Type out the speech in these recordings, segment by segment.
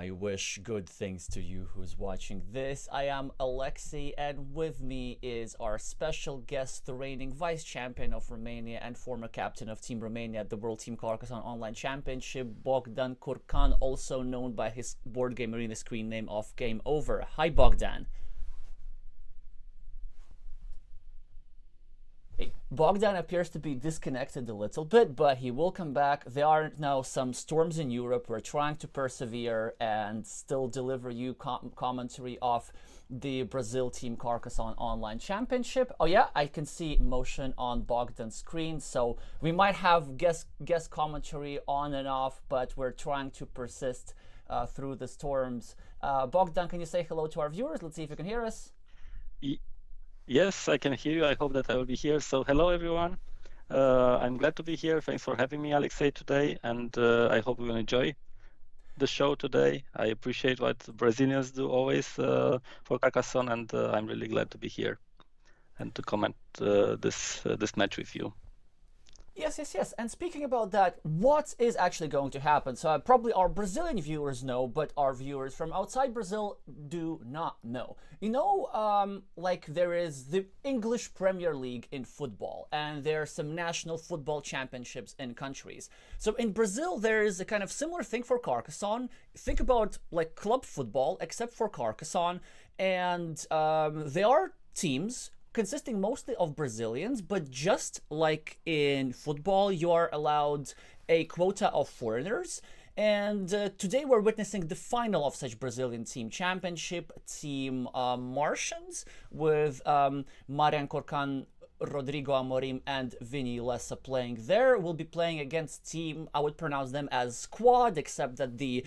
I wish good things to you who's watching this. I am Alexey, and with me is our special guest, the reigning vice champion of Romania and former captain of Team Romania at the World Team Carcassonne Online Championship, Bogdan Curcan, also known by his board game arena screen name of Game Over. Hi, Bogdan. Bogdan appears to be disconnected a little bit, but he will come back. There are now some storms in Europe. We're trying to persevere and still deliver you commentary of the Brazil Team Carcassonne Online Championship. Oh yeah, I can see motion on Bogdan's screen, so we might have guest commentary on and off, but we're trying to persist through the storms. Bogdan, can you say hello to our viewers? Let's see if you can hear us. Yes, I can hear you. I hope that I will be here. So hello, everyone. I'm glad to be here. Thanks for having me, Alexey, today. And I hope we will enjoy the show today. I appreciate what Brazilians do always for Carcassonne, and I'm really glad to be here and to comment this match with you. Yes. And speaking about that, what is actually going to happen? So probably our Brazilian viewers know, but our viewers from outside Brazil do not know. You know, like there is the English Premier League in football, and there are some national football championships in countries. So in Brazil, there is a kind of similar thing for Carcassonne. Think about like club football, except for Carcassonne, and there are teams consisting mostly of Brazilians, but just like in football, you are allowed a quota of foreigners. And today we're witnessing the final of such Brazilian team championship, Team Martians, with Marian Curcan, Rodrigo, Amorim, and Vinny, Lessa playing there. We'll be playing against team, I would pronounce them as squad, except that the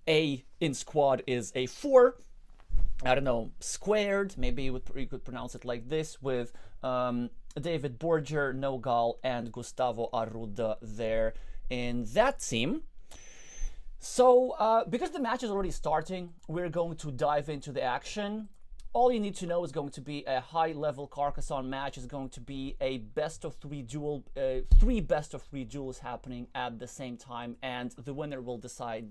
A in squad is a 4. I don't know, squared, maybe you could pronounce it like this, with David Borger, Nogall, and Gustavo Arruda there in that team. So, because the match is already starting, we're going to dive into the action. All you need to know is going to be a high-level Carcassonne match. Is going to be a best-of-3 duel, 3 best-of-3 duels happening at the same time, and the winner will decide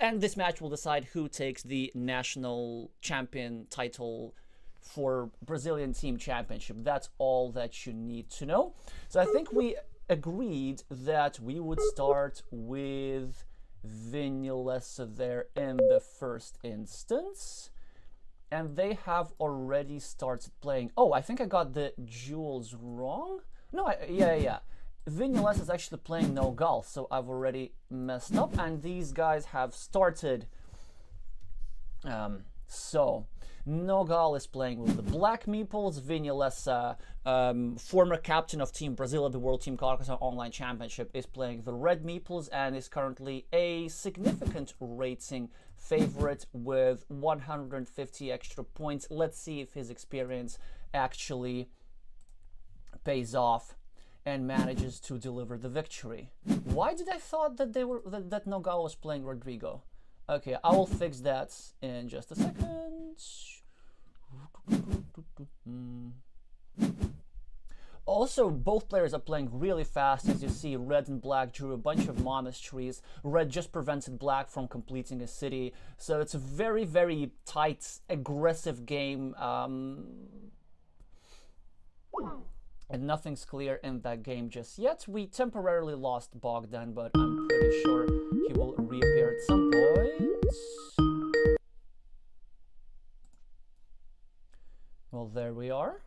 and this match will decide who takes the national champion title for Brazilian Team Championship. That's all that you need to know. So I think we agreed that we would start with Vinny Lessa there in the first instance. And they have already started playing. Oh, I think I got the jewels wrong. No, yeah. Vinny Lessa is actually playing nogall, so I've already messed up, and these guys have started. So nogall is playing with the black meeples. Vinny Lessa, former captain of Team Brazil at the World Team Carcassonne Online Championship, is playing the red meeples and is currently a significant rating favorite with 150 extra points. Let's see if his experience actually pays off and manages to deliver the victory. Why did I thought that that Nogall was playing Rodrigo? Okay, I will fix that in just a second. Also, both players are playing really fast. As you see, red and black drew a bunch of monasteries. Red just prevented black from completing a city. So it's a very, very tight, aggressive game. And nothing's clear in that game just yet. We temporarily lost Bogdan, but I'm pretty sure he will reappear at some point. Well, there we are.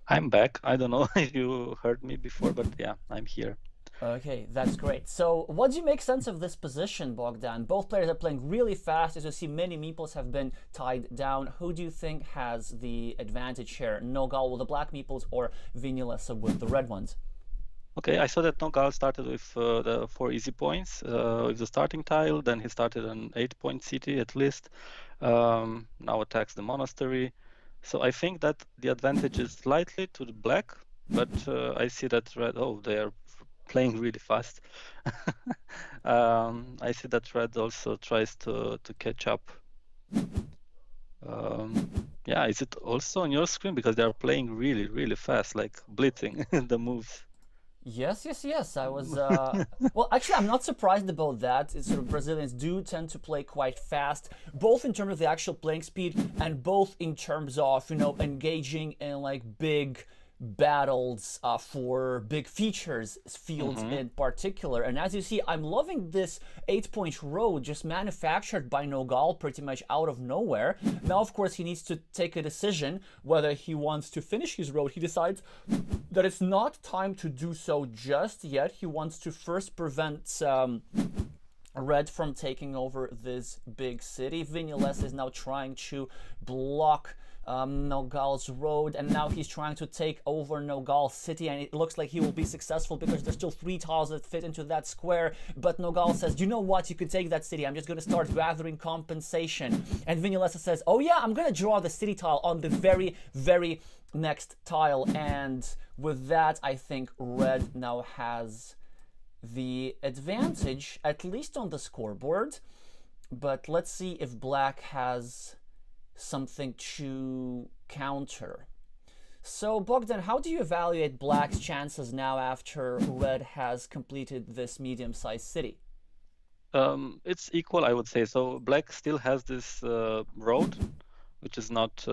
I'm back. I don't know if you heard me before, but yeah, I'm here. Okay, that's great. So what do you make sense of this position, Bogdan? Both players are playing really fast. As you see, many meeples have been tied down. Who do you think has the advantage here? Nogall with the black meeples or Vinny Lessa with the red ones? Okay, I saw that Nogall started with the 4 easy points with the starting tile. Then he started an 8-point city at least. Now attacks the monastery. So I think that the advantage is slightly to the black, but I see that red, they are playing really fast. I see that red also tries to catch up. Yeah, is it also on your screen? Because they are playing really, really fast, like blitzing the moves. Yes, yes, yes. I was. Well, actually, I'm not surprised about that. It's sort of Brazilians do tend to play quite fast, both in terms of the actual playing speed and both in terms of engaging in like big battles for big features fields Hmm. in particular. And as you see, I'm loving this 8-point road just manufactured by Nogall pretty much out of nowhere. Now, of course, he needs to take a decision whether he wants to finish his road. He decides that it's not time to do so just yet. He wants to first prevent Red from taking over this big city. Vinny Lessa is now trying to block Nogall's road, and now he's trying to take over Nogall city, and it looks like he will be successful because there's still 3 tiles that fit into that square. But Nogall says, you know what, you can take that city, I'm just going to start gathering compensation. And Vinny Lessa says, oh yeah, I'm going to draw the city tile on the very, very next tile. And with that, I think Red now has the advantage, at least on the scoreboard. But let's see if Black has something to counter. So, Bogdan, how do you evaluate Black's chances now after Red has completed this medium-sized city? It's equal, I would say. So Black still has this road, which is not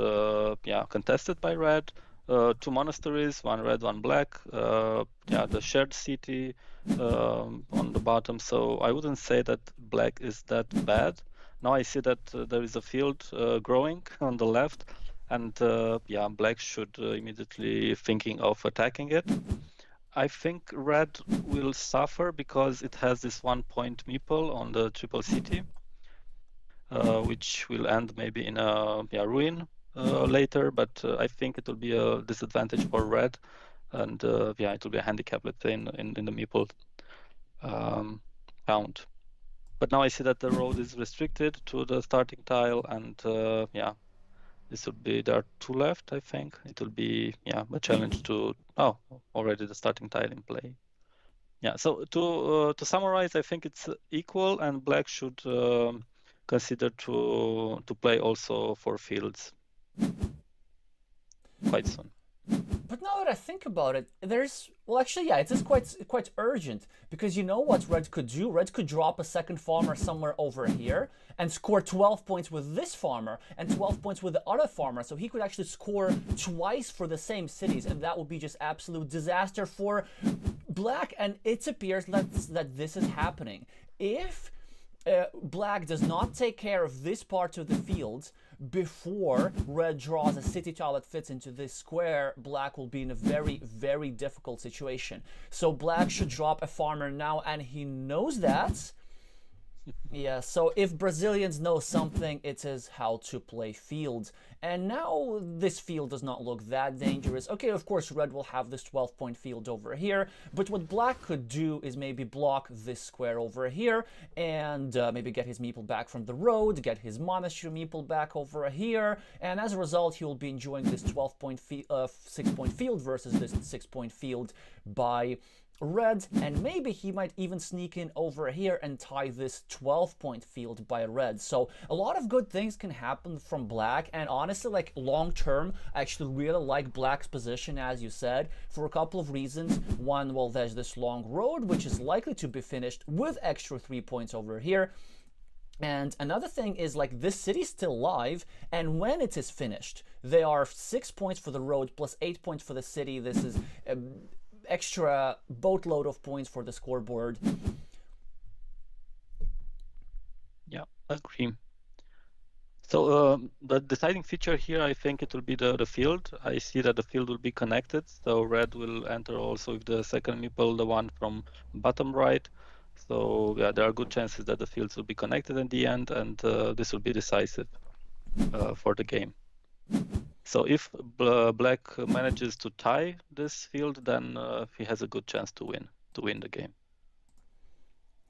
yeah, contested by Red. 2 monasteries, one red, one black. Yeah, the shared city on the bottom. So I wouldn't say that Black is that bad. Now I see that there is a field growing on the left, and yeah, Black should immediately thinking of attacking it. I think Red will suffer because it has this 1-point meeple on the triple city, which will end maybe in a ruin later. But I think it will be a disadvantage for Red, and yeah, it will be a handicap, let's say, in the meeple count. But now I see that the road is restricted to the starting tile, and yeah, this would be, there are 2 left, I think. It will be, yeah, a challenge to, oh, already the starting tile in play. Yeah, so to summarize, I think it's equal, and Black should consider to play also for fields quite soon. But now that I think about it, there's, well, actually, yeah, it is quite urgent, because you know what Red could do? Red could drop a second farmer somewhere over here and score 12 points with this farmer and 12 points with the other farmer, so he could actually score twice for the same cities, and that would be just absolute disaster for Black. And it appears that this is happening. If Black does not take care of this part of the field before Red draws a city tile that fits into this square, Black will be in a very, very difficult situation. So Black should drop a farmer now, and he knows that. Yeah, so if Brazilians know something, it is how to play fields. And now this field does not look that dangerous. Okay, of course, Red will have this 12-point field over here, but what Black could do is maybe block this square over here and maybe get his meeple back from the road, get his monastery meeple back over here, and as a result, he will be enjoying this 6-point field versus this 6-point field by Red, and maybe he might even sneak in over here and tie this 12-point field by Red. So a lot of good things can happen from Black, and honestly, like long term, I actually really like Black's position, as you said, for a couple of reasons. One, well, there's this long road, which is likely to be finished with extra 3 points over here. And another thing is, like, this city's still live, and when it is finished, there are 6 points for the road plus 8 points for the city. This is extra boatload of points for the scoreboard. Yeah, agree. So the deciding feature here, I think it will be the field. I see that the field will be connected, so Red will enter also with the second meeple, the one from bottom right. So yeah, there are good chances that the fields will be connected in the end, and this will be decisive for the game. So if Black manages to tie this field, then he has a good chance to win the game.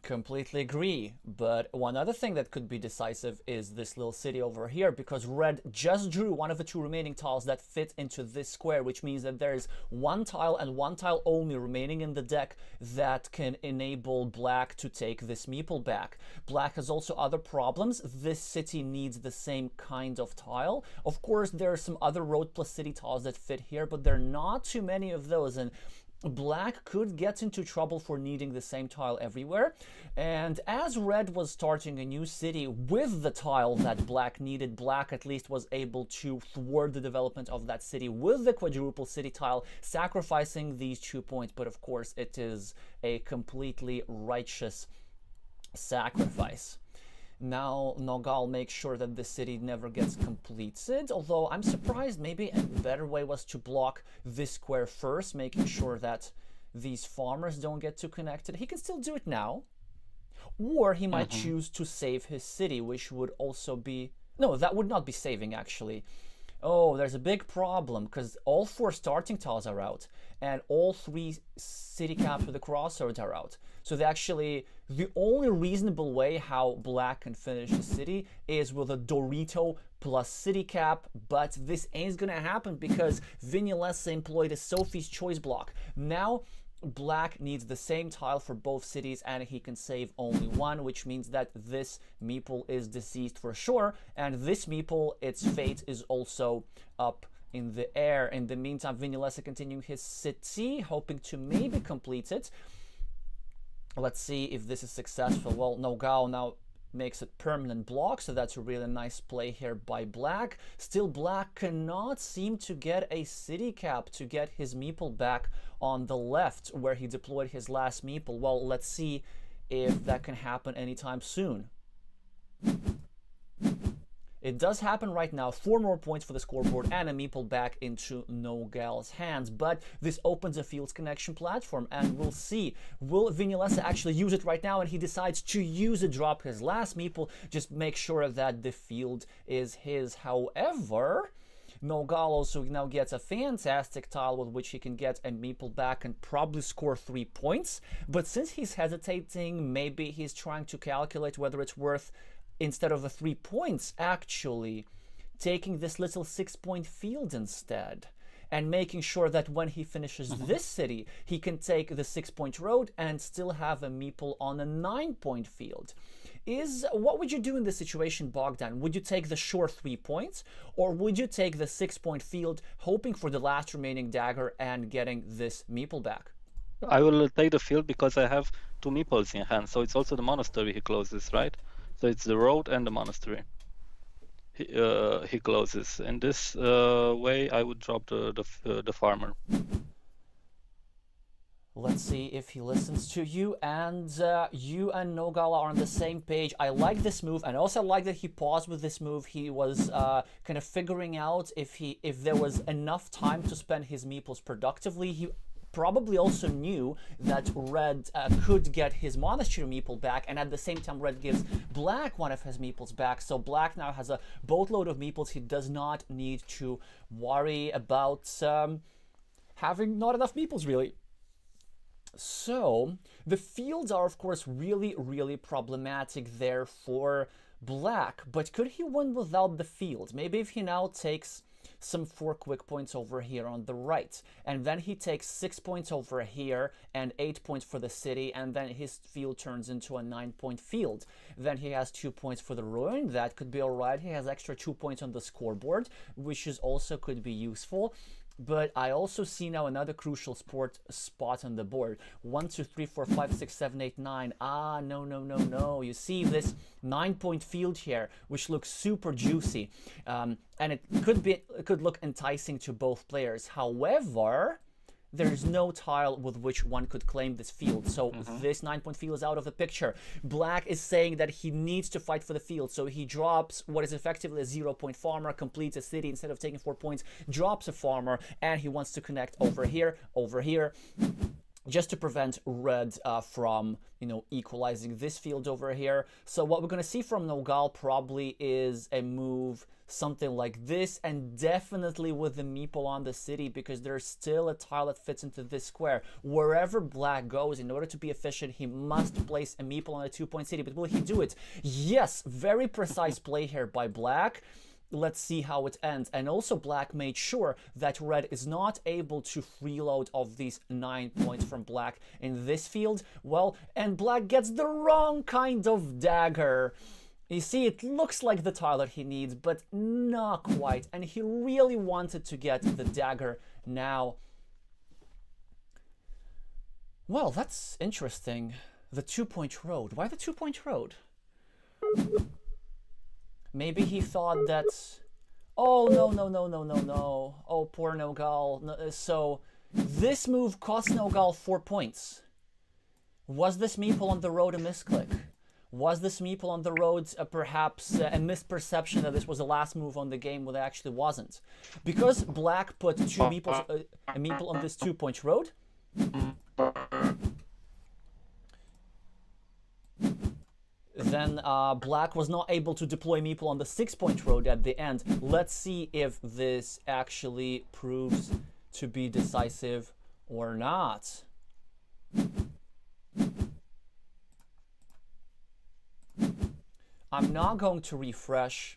Completely agree, but one other thing that could be decisive is this little city over here, because Red just drew one of the 2 remaining tiles that fit into this square, which means that there is 1 tile and 1 tile only remaining in the deck that can enable Black to take this meeple back. Black has also other problems. This city needs the same kind of tile. Of course, there are some other road plus city tiles that fit here, but there are not too many of those, and Black could get into trouble for needing the same tile everywhere. And as red was starting a new city with the tile that black needed, black at least was able to thwart the development of that city with the quadruple city tile, sacrificing these 2 points. But of course, it is a completely righteous sacrifice. Now Nogall makes sure that the city never gets completed, although I'm surprised. Maybe a better way was to block this square first, making sure that these farmers don't get too connected. He can still do it now, or he might choose to save his city, which would also be... No, that would not be saving, actually. Oh, there's a big problem, because all 4 starting tiles are out, and all 3 city caps with the crossroads are out. So the only reasonable way how black can finish the city is with a Dorito plus city cap, but this ain't gonna happen because Vinny Lessa employed a Sophie's Choice block. Now, black needs the same tile for both cities, and he can save only 1, which means that this meeple is deceased for sure, and this meeple, its fate is also up in the air. In the meantime, Vinny Lessa continuing his city, hoping to maybe complete it. Let's see if this is successful. Well, Nogall now makes it permanent block, so that's a really nice play here by black. Still, black cannot seem to get a city cap to get his meeple back on the left where he deployed his last meeple. Well, let's see if that can happen anytime soon. It does happen right now. 4 more points for the scoreboard and a meeple back into Nogall's hands. But this opens a fields connection platform, and we'll see. Will Vinny Lessa actually use it right now? And he decides to use it, drop his last meeple, just make sure that the field is his. However, Nogall also now gets a fantastic tile with which he can get a meeple back and probably score 3 points. But since he's hesitating, maybe he's trying to calculate whether it's worth, instead of the 3 points, actually taking this little 6-point field instead, and making sure that when he finishes this city, he can take the 6-point road and still have a meeple on a 9-point field. What would you do in this situation, Bogdan? Would you take the short 3 points, or would you take the 6-point field, hoping for the last remaining dagger and getting this meeple back? I will take the field because I have 2 meeples in hand, so it's also the monastery he closes, right? So it's the road and the monastery he closes. In this way, I would drop the farmer. Let's see if he listens to you, and you and Nogall are on the same page. I like this move, and also like that he paused with this move. He was kind of figuring out if there was enough time to spend his meeples productively. He probably also knew that red could get his monastery meeple back, and at the same time red gives black one of his meeples back, so black now has a boatload of meeples. He does not need to worry about having not enough meeples, really. So the fields are of course really problematic there for black, but could he win without the field? Maybe if he now takes some 4 quick points over here on the right, and then he takes 6 points over here and 8 points for the city, and then his field turns into a 9-point field. Then he has 2 points for the ruin. That could be all right. He has extra 2 points on the scoreboard, which is also could be useful. But I also see now another crucial spot on the board. 1, 2, 3, 4, 5, 6, 7, 8, 9. Ah, no. You see this 9-point field here, which looks super juicy. And it could look enticing to both players. However, there's no tile with which one could claim this field. So this 9-point field is out of the picture. Black is saying that he needs to fight for the field. So he drops what is effectively a 0-point farmer, completes a city instead of taking 4 points, drops a farmer, and he wants to connect over here, just to prevent red from, equalizing this field over here. So what we're going to see from Nogall probably is a move something like this, and definitely with the meeple on the city, because there's still a tile that fits into this square. Wherever black goes, in order to be efficient, he must place a meeple on a 2-point city. But will he do it? Yes, very precise play here by black. Let's see how it ends. And also black made sure that red is not able to freeload of these 9 points from black in this field. Well, and black gets the wrong kind of dagger. You see, it looks like the tile that he needs, but not quite. And he really wanted to get the dagger now. Well, that's interesting. The 2-point road. Why the 2-point road? Maybe he thought that... Oh, no, no, no, no, no, no. Oh, poor nogall. No, so, this move cost nogall 4 points. Was this meeple on the road a misclick? Was this meeple on the road perhaps a misperception that this was the last move on the game when it actually wasn't? Because black put two meeples, a meeple on this 2-point road, then black was not able to deploy meeple on the 6-point road at the end. Let's see if this actually proves to be decisive or not. I'm not going to refresh.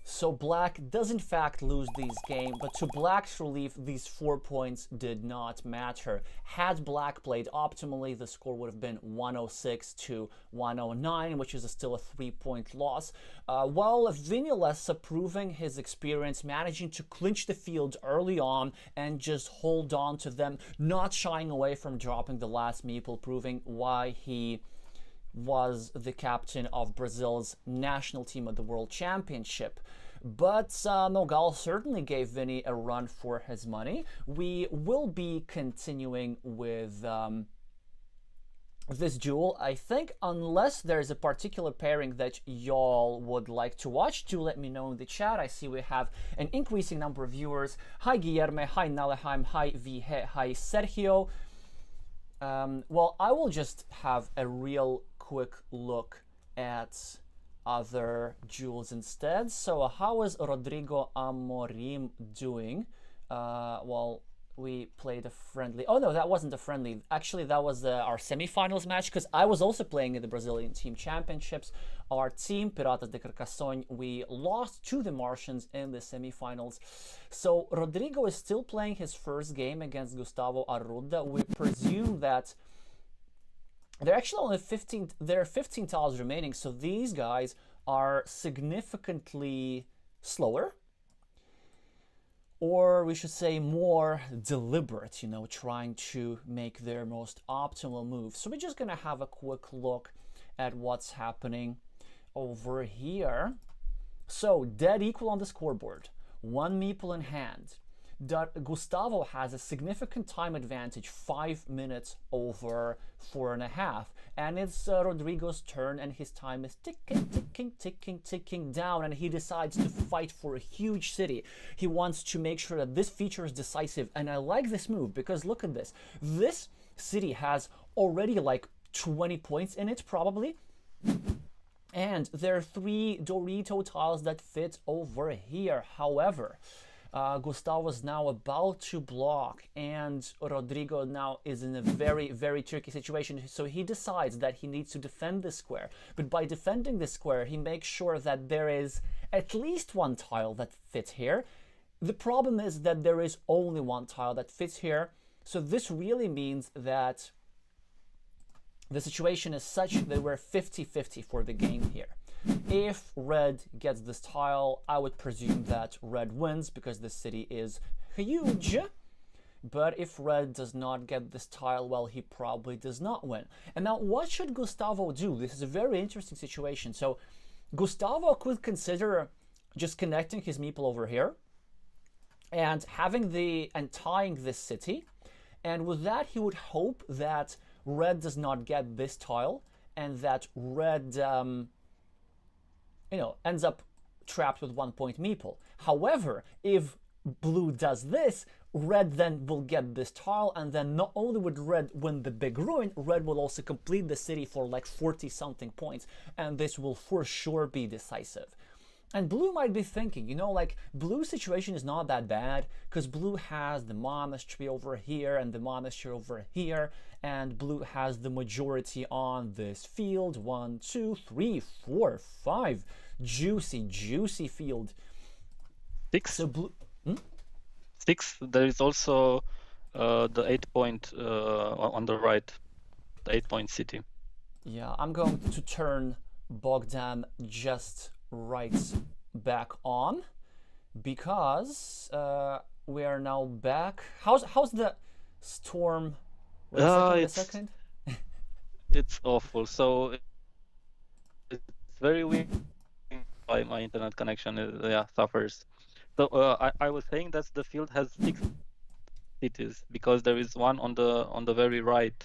So black does in fact lose these games, but to black's relief, these 4 points did not matter. Had black played optimally, the score would have been 106 to 109, which is still a 3-point loss. While Vinny Lessa proving his experience, managing to clinch the field early on and just hold on to them, not shying away from dropping the last meeple, proving why he was the captain of Brazil's national team at the World Championship. But nogall certainly gave Vinny a run for his money. We will be continuing with this duel, I think, unless there's a particular pairing that y'all would like to watch. Do let me know in the chat. I see we have an increasing number of viewers. Hi Guillermo, hi Naleheim, hi Vihe, hi Sergio. Well, I will just have a real quick look at other duels instead. So how is Rodrigo Amorim doing? Well, we played a friendly. Oh no, that wasn't a friendly. Actually, that was our semi-finals match, because I was also playing in the Brazilian Team Championships. Our team, Piratas de Carcassonne, we lost to the Martians in the semi-finals. So Rodrigo is still playing his first game against Gustavo Arruda. We presume that they're actually only 15. There are 15 tiles remaining, so these guys are significantly slower, or we should say more deliberate, you know, trying to make their most optimal move. So we're just gonna have a quick look at what's happening over here. So dead equal on the scoreboard, 1 meeple in hand. Gustavo has a significant time advantage, 5 minutes over 4.5, and it's Rodrigo's turn, and his time is ticking down, and he decides to fight for a huge city. He wants to make sure that this feature is decisive, and I like this move because look at this. This city has already like 20 points in it probably, and there are 3 Dorito tiles that fit over here. However, Gustavo is now about to block, and Rodrigo now is in a very, very tricky situation. So he decides that he needs to defend this square. But by defending this square, he makes sure that there is at least 1 tile that fits here. The problem is that there is only 1 tile that fits here. So this really means that the situation is such that we're 50-50 for the game here. If red gets this tile, I would presume that red wins because the city is huge. But if red does not get this tile, well, he probably does not win. And now what should Gustavo do? This is a very interesting situation. So Gustavo could consider just connecting his meeple over here and having and tying this city. And with that, he would hope that red does not get this tile and that red ends up trapped with 1 point meeple. However, if blue does this, red then will get this tile, and then not only would red win the big ruin, red will also complete the city for like 40 something points, and this will for sure be decisive. And blue might be thinking, you know, like blue's situation is not that bad because blue has the monastery over here and the monastery over here, and blue has the majority on this field. 1, 2, 3, 4, 5. Juicy field. 6. So blue. 6. There is also the 8 point on the right, the 8 point city. Yeah, I'm going to turn Bogdan just right back on because we are now back. How's the storm? Wait a second. Wait a It's second. it's awful. So it's very weak. My internet connection yeah, suffers. So I was saying that the field has 6 cities because there is one on the very right.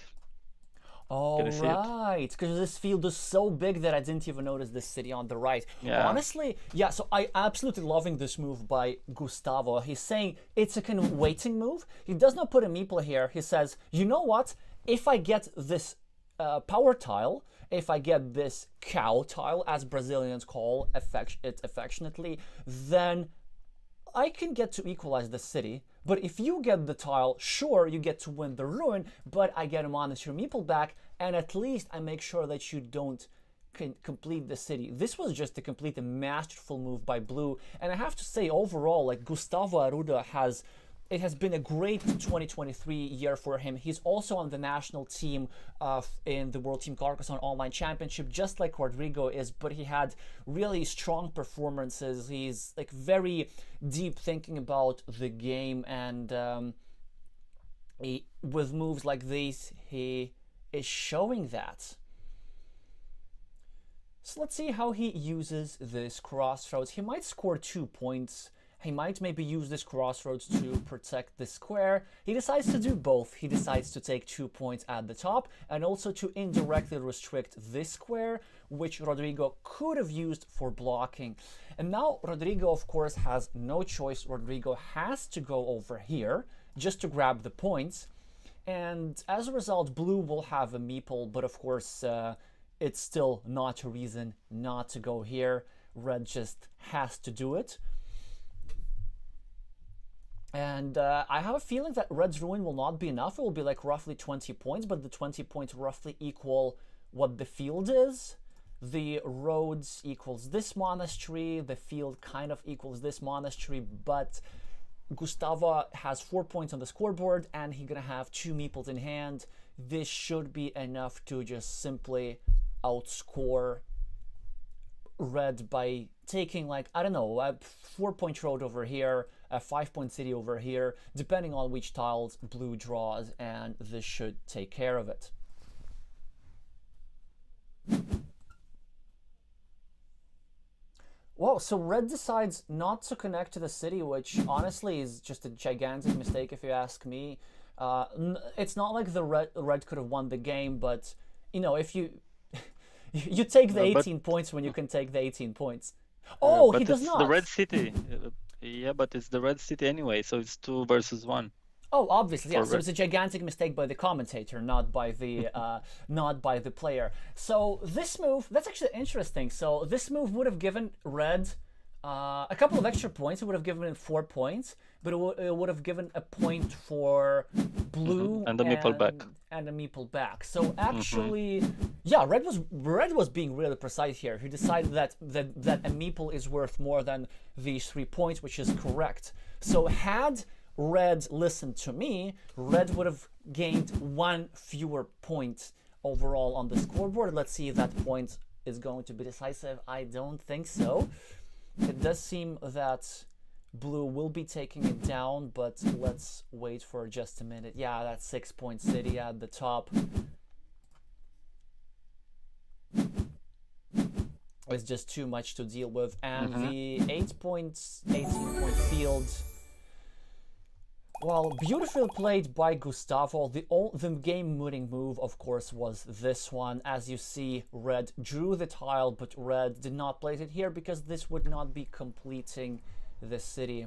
Can All you see it? right, because this field is so big that I didn't even notice this city on the right. Yeah. Honestly, yeah, so I absolutely loving this move by Gustavo. He's saying it's a kind of waiting move. He does not put a meeple here. He says, you know what? If I get this power tile, if I get this cow tile, as Brazilians call it affectionately, then I can get to equalize the city, but if you get the tile, sure, you get to win the ruin, but I get a monetary meeple back, and at least I make sure that you don't complete the city. This was just a complete masterful move by Blue, and I have to say, overall, like Gustavo Arruda it has been a great 2023 year for him. He's also on the national team in the World Team Carcassonne Online Championship, just like Rodrigo is, but he had really strong performances. He's like very deep thinking about the game, and with moves like these, he is showing that. So let's see how he uses this crossroads. He might score 2 points. He might maybe use this crossroads to protect the square. He decides to do both. He decides to take 2 points at the top and also to indirectly restrict this square, which Rodrigo could have used for blocking. And now Rodrigo, of course, has no choice. Rodrigo has to go over here just to grab the points. And as a result, Blue will have a meeple, but of course, it's still not a reason not to go here. Red just has to do it. And I have a feeling that Red's ruin will not be enough. It will be like roughly 20 points, but the 20 points roughly equal what the field is. The roads equals this monastery. The field kind of equals this monastery, but Gustavo has 4 points on the scoreboard, and he's gonna have 2 meeples in hand. This should be enough to just simply outscore Red by taking, like, I don't know, a 4-point road over here, a 5-point city over here, depending on which tiles Blue draws, and this should take care of it. Well, so Red decides not to connect to the city, which honestly is just a gigantic mistake if you ask me. It's not like the Red could have won the game, but, you know, if you you take the 18 points when you can take the 18 points. Oh, he does not. The red city. Yeah, but it's the red city anyway, so it's 2 versus 1. Oh, obviously, yeah. So it's a gigantic mistake by the commentator, not by the not by the player. So this move, that's actually interesting. So this move would have given Red a couple of extra points. It would have given him 4 points, but it would have given a point for Blue and a meeple back. And a meeple back. So actually, yeah, Red was being really precise here. He decided that a meeple is worth more than these 3 points, which is correct. So had Red listened to me, Red would have gained 1 fewer point overall on the scoreboard. Let's see if that point is going to be decisive. I don't think so. It does seem that Blue will be taking it down, but let's wait for just a minute. Yeah, that 6-point city at the top is just too much to deal with. And the 18-point field, well, beautifully played by Gustavo. The game-winning move, of course, was this one. As you see, Red drew the tile, but Red did not place it here because this would not be completing the city.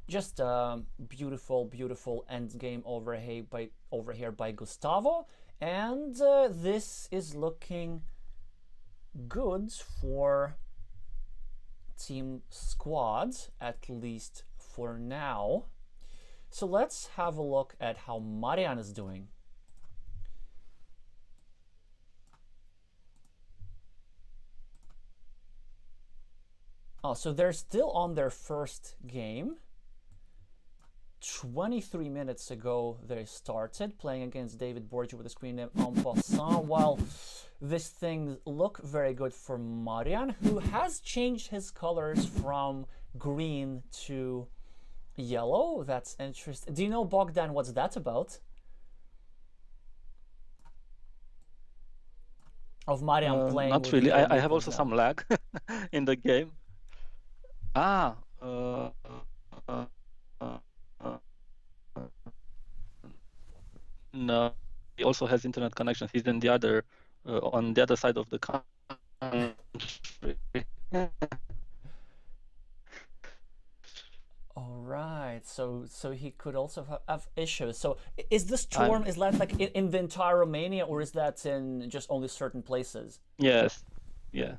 Just a beautiful, beautiful end game over here by Gustavo. And this is looking good for Team Squad, at least for now. So let's have a look at how Marian is doing. Oh, so they're still on their first game. 23 minutes ago they started playing against David Borger with the screen name Passant. While this thing look very good for Marian, who has changed his colors from green to yellow. That's interesting. Do you know, Bogdan, what's that about? Of Marian playing not with really. yellow I have meeples also now. some lag in the game. Ah, uh, uh, uh, no, he also has internet connection. He's in the other, on the other side of the country. All right, so he could also have issues. So is the storm, is that like in the entire Romania, or is that in just only certain places? Yes, yeah.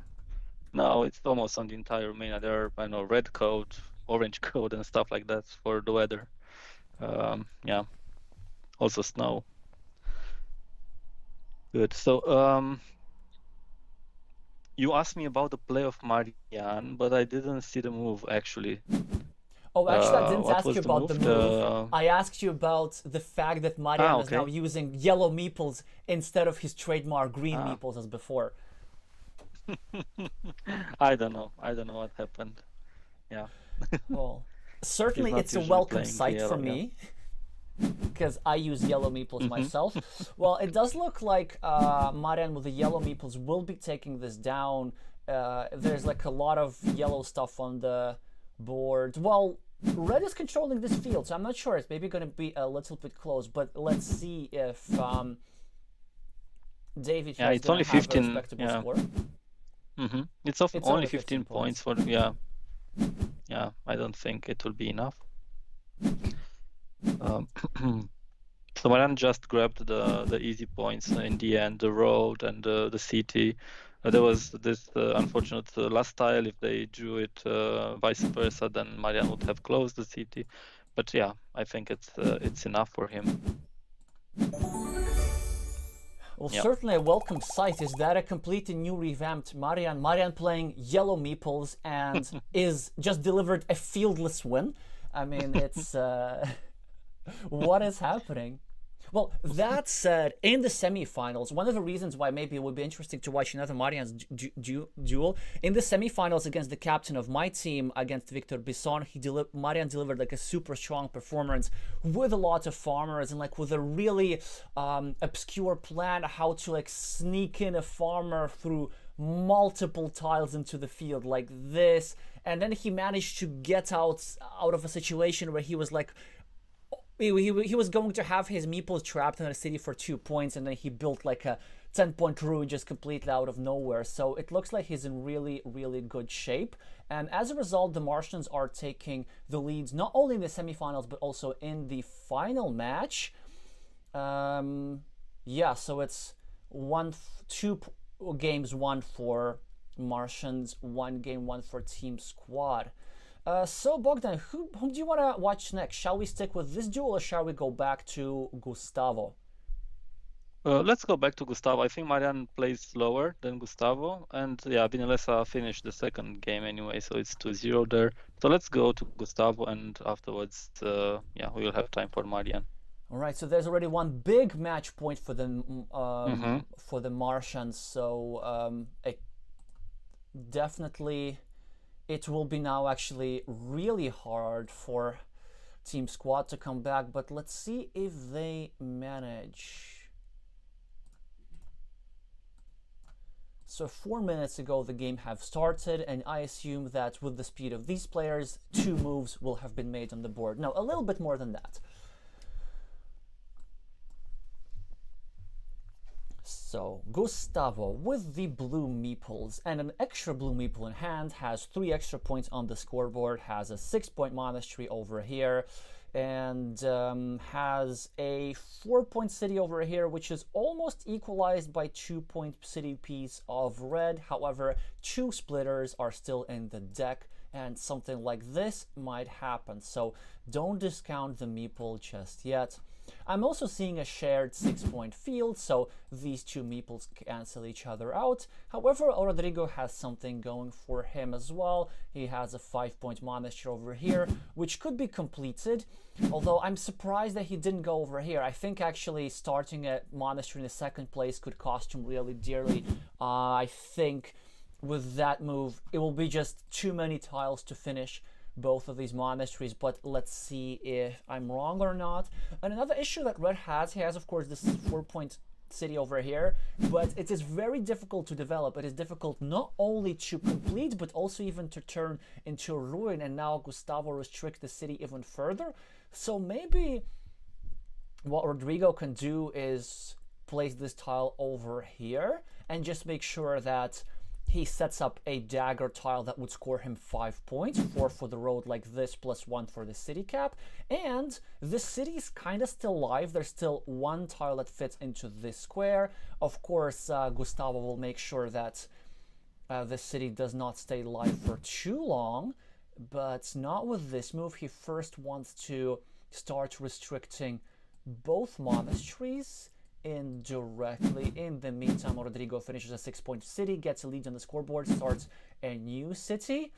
No, it's almost on the entire Romania. There are, I know, red code, orange code, and stuff like that for the weather. Yeah, also snow. Good. So, you asked me about the play of Marian, but I didn't see the move actually. Oh, actually, I didn't What ask was you the about move? the move. I asked you about the fact that Marian is now Okay. using yellow meeples instead of his trademark green Ah. meeples as before. I don't know. I don't know what happened. Yeah. Well, He's certainly not it's a usually welcome playing sight for yellow, yeah. me, because I use yellow meeples Mm-hmm. myself. Well, it does look like Marian with the yellow meeples will be taking this down. There's like a lot of yellow stuff on the board. Well, red is controlling this field, so I'm not sure. It's maybe going to be a little bit close, but let's see if David Yeah, here is it's going only to have a 15. respectable Yeah. score. Mm-hmm. It's of It's only only 15 15 points for, yeah. Yeah, I don't think it will be enough. So Marian just grabbed the easy points in the end, the road and the city. There was this unfortunate last tile. If they drew it vice versa, then Marian would have closed the city. But yeah, I think it's enough for him. Well, Yeah. certainly a welcome sight. Is that a completely new revamped Marian? Marian playing yellow meeples and is just delivered a fieldless win. I mean, it's what is happening? Well, that said, in the semifinals, one of the reasons why maybe it would be interesting to watch another Marian's duel, in the semifinals against the captain of my team, against Victor Bisson, Marian delivered like a super strong performance with a lot of farmers and like with a really obscure plan how to like sneak in a farmer through multiple tiles into the field like this. And then he managed to get out of a situation where he was like, he was going to have his meeples trapped in a city for 2 points, and then he built like a 10-point ruin just completely out of nowhere. So it looks like he's in really, really good shape. And as a result, the Martians are taking the leads not only in the semifinals, but also in the final match. Yeah, so it's 2 games won for Martians, 1 game won for Team Squad. So Bogdan, who do you want to watch next? Shall we stick with this duel or shall we go back to Gustavo? Let's go back to Gustavo. I think Marian plays slower than Gustavo, and yeah, Vinny Lessa finished the second game anyway, so it's 2-0 there. So let's go to Gustavo, and afterwards, yeah, we will have time for Marian. All right, so there's already one big match point for the Martians. So definitely. It will be now actually really hard for Team Squad to come back, but let's see if they manage. So 4 minutes ago the game have started, and I assume that with the speed of these players, 2 moves will have been made on the board. No, a little bit more than that. So Gustavo with the blue meeples and an extra blue meeple in hand has 3 extra points on the scoreboard, has a 6-point monastery over here, and has a 4-point city over here, which is almost equalized by 2-point city piece of red. However, 2 splitters are still in the deck, and something like this might happen. So don't discount the meeple just yet. I'm also seeing a shared 6-point field, so these two meeples cancel each other out. However, Rodrigo has something going for him as well. He has a 5-point monastery over here, which could be completed, although I'm surprised that he didn't go over here. I think actually starting a monastery in the second place could cost him really dearly. I think with that move, it will be just too many tiles to finish both of these monasteries, but let's see if I'm wrong or not. And another issue that Red has, he has of course this 4-point city over here, but it is very difficult to develop. It is difficult not only to complete, but also even to turn into a ruin, and now Gustavo restricts the city even further. So maybe what Rodrigo can do is place this tile over here and just make sure that he sets up a dagger tile that would score him 5 points, 4 for the road like this, plus 1 for the city cap. And this city is kind of still live. There's still 1 tile that fits into this square. Of course, Gustavo will make sure that the city does not stay live for too long, but not with this move. He first wants to start restricting both monasteries indirectly. In the meantime, Rodrigo finishes a 6-point city, gets a lead on the scoreboard, starts a new city.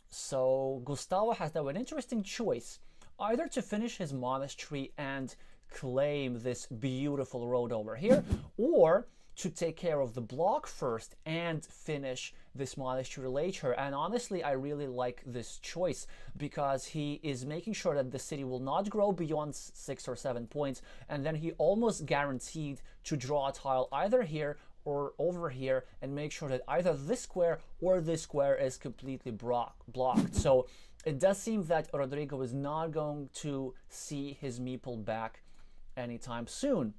So Gustavo has now an interesting choice, either to finish his monastery and claim this beautiful road over here, or to take care of the block first and finish this monastery later. And honestly, I really like this choice because he is making sure that the city will not grow beyond 6 or 7 points, and then he almost guaranteed to draw a tile either here or over here and make sure that either this square or this square is completely blocked. So it does seem that Rodrigo is not going to see his meeple back anytime soon.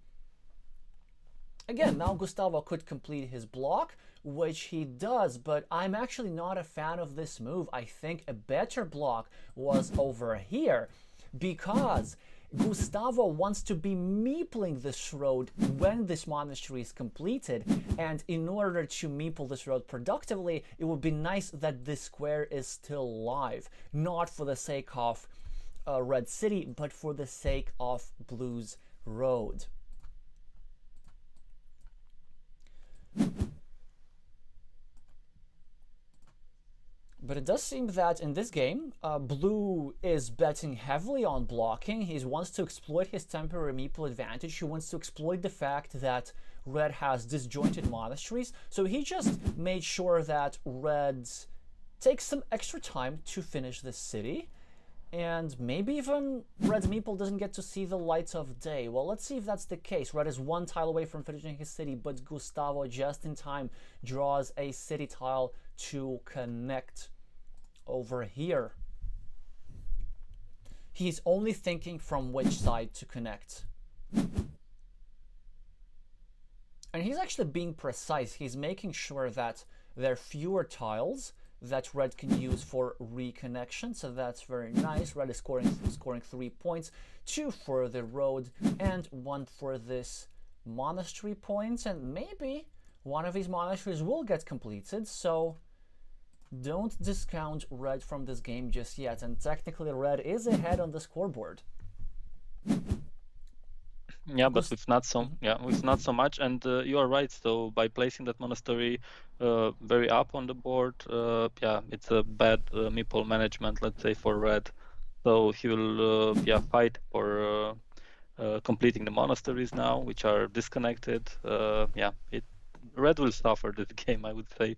Again, now Gustavo could complete his block, which he does, but I'm actually not a fan of this move. I think a better block was over here, because Gustavo wants to be meepling this road when this monastery is completed, and in order to meeple this road productively, it would be nice that this square is still live, not for the sake of Red City, but for the sake of Blue's road. But it does seem that in this game, Blue is betting heavily on blocking. He wants to exploit his temporary meeple advantage. He wants to exploit the fact that Red has disjointed monasteries. So he just made sure that Red takes some extra time to finish this city. And maybe even Red's meeple doesn't get to see the light of day. Well, let's see if that's the case. Red is 1 tile away from finishing his city, but Gustavo just in time draws a city tile to connect over here. He's only thinking from which side to connect. And he's actually being precise. He's making sure that there are fewer tiles that Red can use for reconnection, so that's very nice. Red is scoring 3 points, 2 for the road and 1 for this monastery points, and maybe one of these monasteries will get completed, so don't discount Red from this game just yet. And technically Red is ahead on the scoreboard. Yeah, but with not so much, and you are right. So by placing that monastery very up on the board, yeah, it's a bad meeple management, let's say, for Red. So he will fight for completing the monasteries now, which are disconnected. Red will suffer this game, I would say,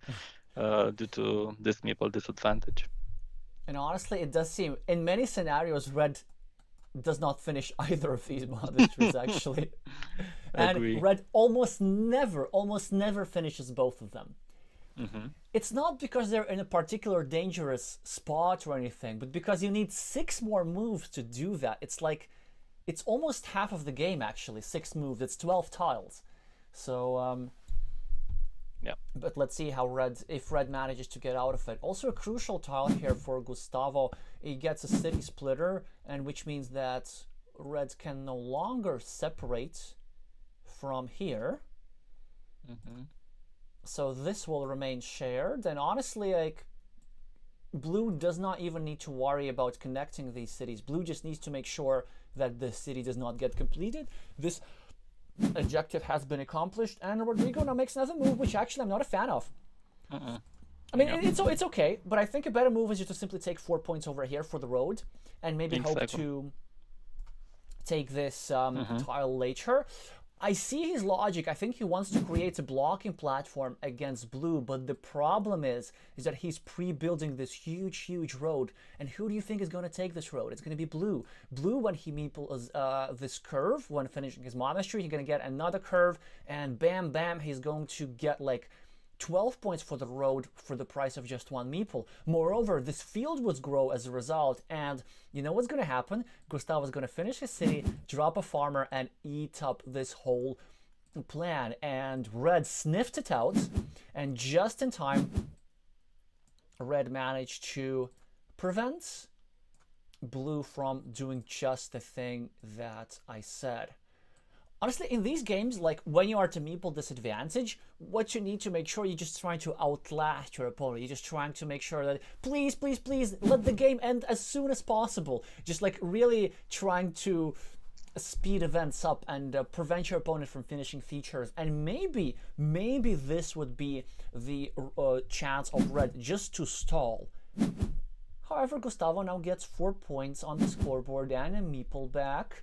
due to this meeple disadvantage. And honestly, it does seem in many scenarios Red does not finish either of these monasteries actually. And Agree. Red almost never finishes both of them. Mm-hmm. It's not because they're in a particular dangerous spot or anything, but because you need 6 more moves to do that. It's like, it's almost half of the game actually, 6 moves, it's 12 tiles. So yeah, but let's see how if Red manages to get out of it. Also a crucial tile here for Gustavo. He gets a city splitter, and which means that Red can no longer separate from here. Mm-hmm. So this will remain shared, and honestly, like, Blue does not even need to worry about connecting these cities. Blue just needs to make sure that the city does not get completed. This objective has been accomplished, and Rodrigo now makes another move, which actually I'm not a fan of. I mean, it's okay, but I think a better move is just to simply take 4 points over here for the road, and maybe hope to take this tile later. I see his logic. I think he wants to create a blocking platform against blue, but the problem is that he's pre-building this huge road. And who do you think is going to take this road? It's going to be blue. Blue, when he meeples this curve, when finishing his monastery, he's going to get another curve, and bam, bam, he's going to get like 12 points for the road for the price of just 1 meeple. Moreover, this field would grow as a result, and you know what's going to happen? Gustavo's going to finish his city, drop a farmer, and eat up this whole plan. And Red sniffed it out, and just in time, Red managed to prevent Blue from doing just the thing that I said. Honestly, in these games, like when you are at a meeple disadvantage, what you need to make sure you're just trying to outlast your opponent. You're just trying to make sure that please, please, please let the game end as soon as possible. Just like really trying to speed events up and prevent your opponent from finishing features. And maybe this would be the chance of Red just to stall. However, Gustavo now gets 4 points on the scoreboard and a meeple back.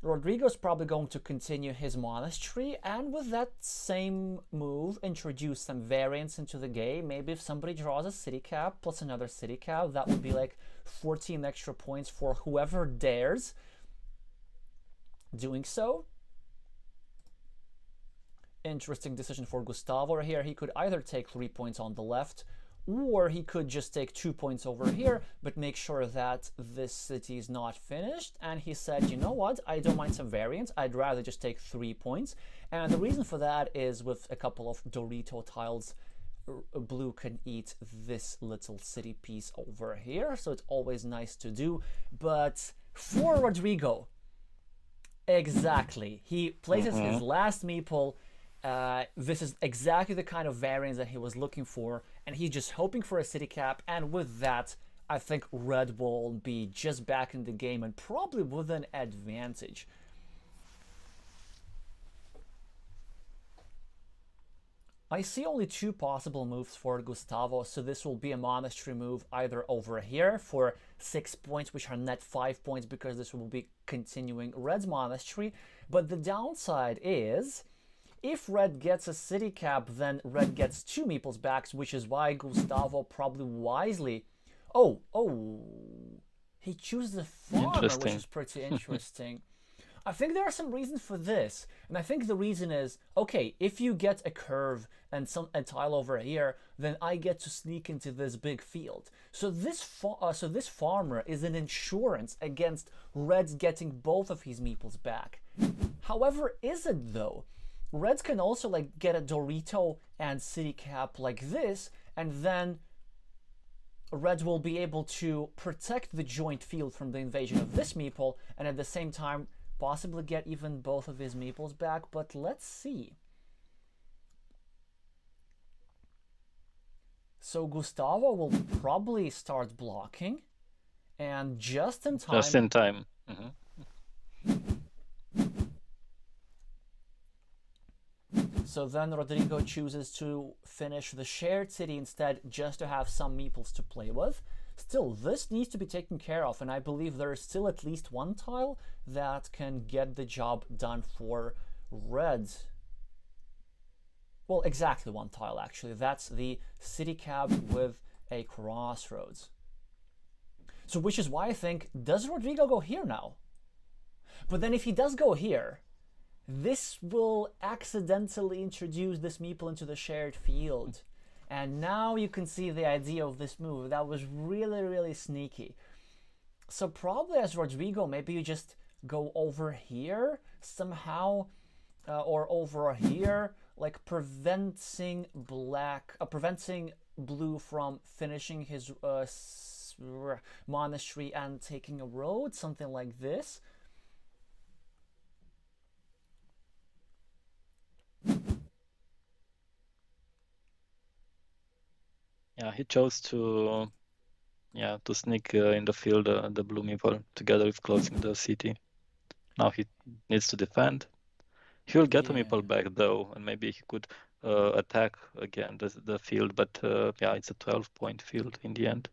Rodrigo's probably going to continue his monastery, and with that same move, introduce some variance into the game. Maybe if somebody draws a city cap plus another city cap, that would be like 14 extra points for whoever dares doing so. Interesting decision for Gustavo here. He could either take 3 points on the left, or he could just take 2 points over here, but make sure that this city is not finished. And he said, you know what, I don't mind some variance. I'd rather just take 3 points. And the reason for that is with a couple of Dorito tiles, Blue can eat this little city piece over here. So it's always nice to do. But for Rodrigo, exactly, he places his last meeple. This is exactly the kind of variance that he was looking for, and he's just hoping for a city cap, and with that, I think Red will be just back in the game and probably with an advantage. I see only 2 possible moves for Gustavo, so this will be a monastery move either over here for 6 points, which are net 5 points because this will be continuing Red's monastery, but the downside is if Red gets a city cap, then Red gets 2 meeples back, which is why Gustavo probably wisely... Oh, he chooses the farmer, which is pretty interesting. I think there are some reasons for this, and I think the reason is, okay, if you get a curve and a tile over here, then I get to sneak into this big field. So this farmer is an insurance against Red's getting both of his meeples back. However, is it though? Reds can also like get a Dorito and city cap like this, and then Reds will be able to protect the joint field from the invasion of this meeple, and at the same time possibly get even both of his meeples back. But let's see. So Gustavo will probably start blocking, and just in time. Just in time. So then Rodrigo chooses to finish the shared city instead, just to have some meeples to play with. Still, this needs to be taken care of, and I believe there is still at least 1 tile that can get the job done for Red. Well, exactly 1 tile, actually. That's the city cap with a crossroads. So which is why I think, does Rodrigo go here now? But then if he does go here, this will accidentally introduce this meeple into the shared field. And now you can see the idea of this move. That was really, really sneaky. So probably as Rodrigo, maybe you just go over here somehow, or over here, like preventing Blue from finishing his monastery and taking a road, something like this. Yeah, he chose to yeah, to sneak in the field the blue meeple together with closing the city. Now he needs to defend. He will get a Yeah. meeple back though, and maybe he could attack again the field. But yeah, it's a 12-point field in the end.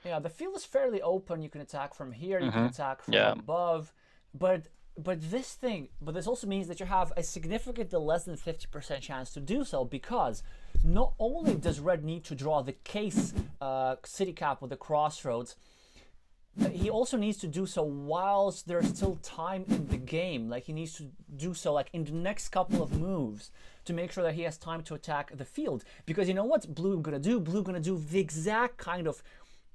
Yeah, the field is fairly open. You can attack from here, you can attack from Yeah, above, but this also means that you have a significantly less than 50% chance to do so, because not only does red need to draw the case city cap with the crossroads, he also needs to do so whilst there's still time in the game. Like, he needs to do so like in the next couple of moves to make sure that he has time to attack the field. Because you know what blue gonna do? Blue gonna do the exact kind of